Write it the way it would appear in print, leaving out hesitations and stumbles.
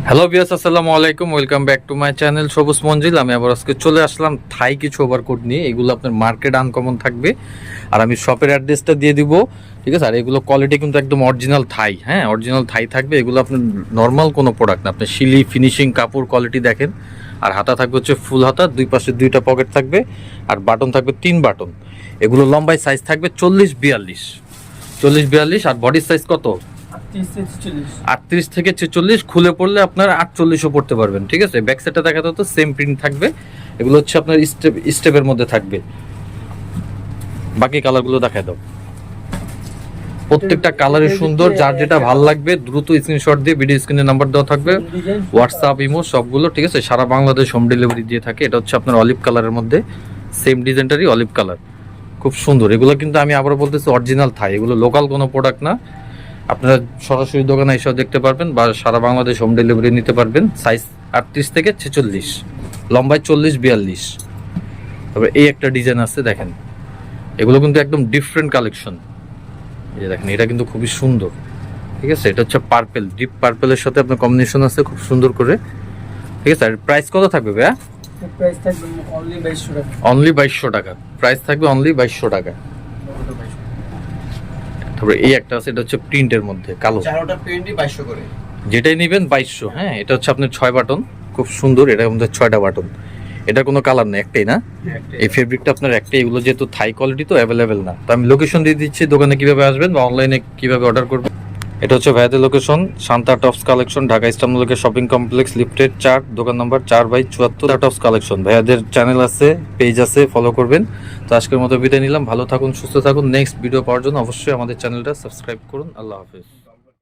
Hello viewers, আসসালামু আলাইকুম। Welcome back to my channel সবুজ মঞ্জিল। আমি আবার আজকে চলে আসলাম থাই কিছু ওভারকোট নিয়ে। এগুলো আপনার মার্কেট আনকমন থাকবে, আর আমি শপের অ্যাড্রেসটা দিয়ে দিব, ঠিক আছে। আর এগুলো কোয়ালিটি কিন্তু একদম অরিজিনাল থাই, হ্যাঁ অরিজিনাল থাই থাকবে। এগুলো আপনার নর্মাল কোনো প্রোডাক্ট না, আপনার শিলি ফিনিশিং কাপড় কোয়ালিটি দেখেন। আর হাতা থাকবে হচ্ছে ফুল হাতা, দুই পাশে দুইটা পকেট থাকবে, আর বাটন থাকবে 3 বাটন। এগুলো লম্বায় সাইজ থাকবে 40-42, আর বডির সাইজ কত 38 থেকে 46। খুলে পড়লে আপনার 48ও পড়তে পারবেন, ঠিক আছে। ব্যাক সাইডটা দেখাতে তো সেম প্রিন্ট থাকবে। এগুলো হচ্ছে আপনার স্টেপের মধ্যে থাকবে। বাকি কালারগুলো দেখায় দাও। প্রত্যেকটা কালারই সুন্দর, যার যেটা ভালো লাগবে দ্রুত স্ক্রিনশট দিয়ে ভিডিও স্ক্রিনে নাম্বার দেওয়া থাকবে, হোয়াটসঅ্যাপ ইমো সবগুলো, ঠিক আছে। সারা বাংলাদেশ হোম ডেলিভারি দিয়ে থাকে। এটা হচ্ছে আপনার অলিভ কালারের মধ্যে, সেম ডিজাইনটারই অলিভ কালার, খুব সুন্দর। এগুলো কিন্তু আমি আবারও বলতেছি অরিজিনাল থাই, এগুলো লোকাল কোনো প্রোডাক্ট না। আপনারা সরাসরি দোকানে এসেও দেখতে পারবেন, বা সারা বাংলাদেশ হোম ডেলিভারি নিতে পারবেন। সাইজ 38 থেকে 46, লম্বায় 40-42। তারপরে এই একটা ডিজাইন আছে দেখেন, এগুলো কিন্তু একদম ডিফারেন্ট কালেকশন। এই যে দেখেন, এটা কিন্তু খুবই সুন্দর, ঠিক আছে। এটা হচ্ছে পার্পেল, ডিপ পার্পেলের সাথে আপনার কম্বিনেশন আছে খুব সুন্দর করে, ঠিক আছে। আর প্রাইস কত থাকবে ভাইয়া? প্রাইস থাকবে অনলি 2200 টাকা। অনলি 2200 টাকা প্রাইস থাকবে, অনলি 2200 টাকা। তারপরে এই একটা আছে, এটা হচ্ছে প্রিন্টের মধ্যে কালো, চারটা প্রিন্টই 2200 করে। যেটাই নেবেন 2200। হ্যাঁ, এটা হচ্ছে আপনার 6 বাটন, খুব সুন্দর। এটার মধ্যে 6টা বাটন, এটা কোনো কালার নেই, একটাই না। এই ফেব্রিকটা আপনার একটাই। এগুলো যেহেতু থাই কোয়ালিটি তো অ্যাভেলেবেল না। তো আমি লোকেশন দিয়ে দিচ্ছি, দোকানে কিভাবে আসবেন বা অনলাইনে কিভাবে অর্ডার করবেন। এটা হচ্ছে ভাইয়াদের location, Shanta tops collection, Dhaka ইস্টানবুলের শপিং কমপ্লেক্স, লিফটেড 4, দোকান নাম্বার 4/74। টপস কালেকশন ভাইয়াদের চ্যানেল আছে, পেজ আছে, ফলো করবেন। তো আজকের মতো বিদায় নিলাম, ভালো থাকুন, সুস্থ থাকুন। নেক্সট ভিডিও পাওয়ার জন্য অবশ্যই আমাদের চ্যানেলটা সাবস্ক্রাইব করুন। আল্লাহ হাফেজ।